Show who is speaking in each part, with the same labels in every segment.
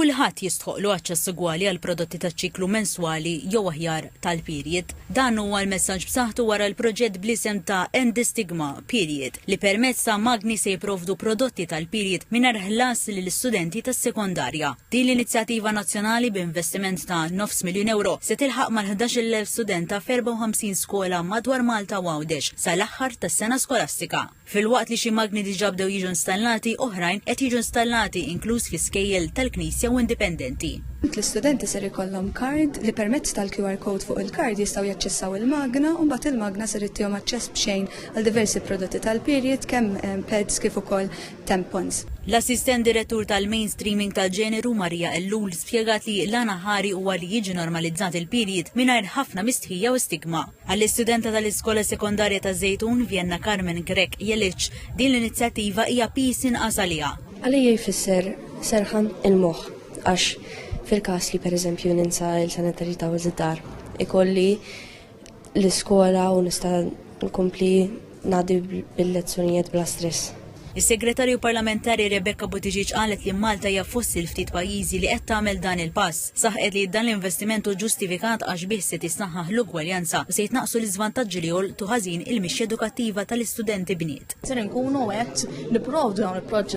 Speaker 1: kulħadd jistħoqlu aċċess ugwali għal prodotti taċ-ċiklu menswali jew aħjar tal-period. Dan huwa l-messaġġ b'saħħtu wara l-proġett bl-isem ta' End the Stigma Period li permezz ta' Magni se jipprovdu prodotti tal-period mingħajr ħlas lill-istudenti tas-sekondarja. Din l-inizjattiva nazzjonali b'investiment ta' €9,000,000 se tilħaq mal-11,000 studenta f'54 skola madwar Malta u Għawdex sal-aħħar tas-sena skolastika. Fil-waqt li xi magni diġà bdew jiġu installati, oħrajn qed jiġu installati inkluż fi skejjel tal-Knisja u indipendenti.
Speaker 2: L-istudenti ser ikollhom kard li permezz tal-QR code fuq il-kard jistgħu jaċċessaw il-magna u mbagħad il-magna ser ittihom aċċess b'xejn għal diversi prodotti tal-period kemm pads kif ukoll tampons.
Speaker 1: L-assistent direttur tal-mainstreaming tal-ġeneru Marija Ellul spjegat li l-għana ħari huwa li jiġi normalizzat il-period mingħajr ħafna mistħija u stigma. Għall-istudenta tal-Iskola Sekondarja ta' Zejtun Vienna Carmen Grek Jelic din l-inizjattiva hija pis inqas għaliha.
Speaker 3: Għalija jfisser serħan il-moħħ għax fil-każ li pereżempju ninsa l-sanitari ta' dar ikolli l-iskola u nista' nkompli ngħaddi bil-lezzjonijiet bla stress.
Speaker 1: Is-Segretarju Parlamentari Rebecca Buttigieg qalet li Malta hija fossil ftit pajjiżi li qed tagħmel dan il-pass. Saħqet li dan l-investiment hu ġustifikat għax bih se tisnaħħaħ l-ugwaljanza u se jitnaqsu l-iżvantaġġi li jolqtu ħażin il-mixja edukattiva tal-istudenti bniet.
Speaker 4: Ser nkunu qed nipprovdu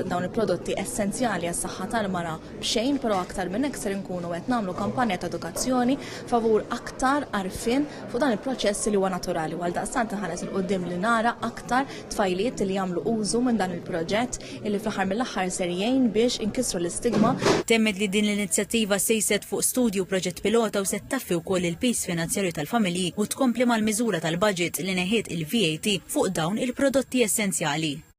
Speaker 4: dawn il-prodotti essenzjali għas-saħħa tal-mara b'xejn, però aktar minn hekk ser nkunu qed nagħmlu kampanja ta' edukazzjoni favur aktar għarfien fuq dan il-proċess li huwa naturali. Għal daqstant ħares il qudiem li nara aktar tfajliet li jagħmlu użu minn dan il-proġett illi fl-aħħar mill-aħħar ser jgħin biex inkissru l-istigma.
Speaker 1: Temmed li din l-inizjattiva se jsed fuq studju proġett pilota u se taffi wkoll il-pis finanzjarju tal-familji u tkompli mal-miżura tal-budget li neħiet il-VAT fuq dawn il-prodotti essenzjali.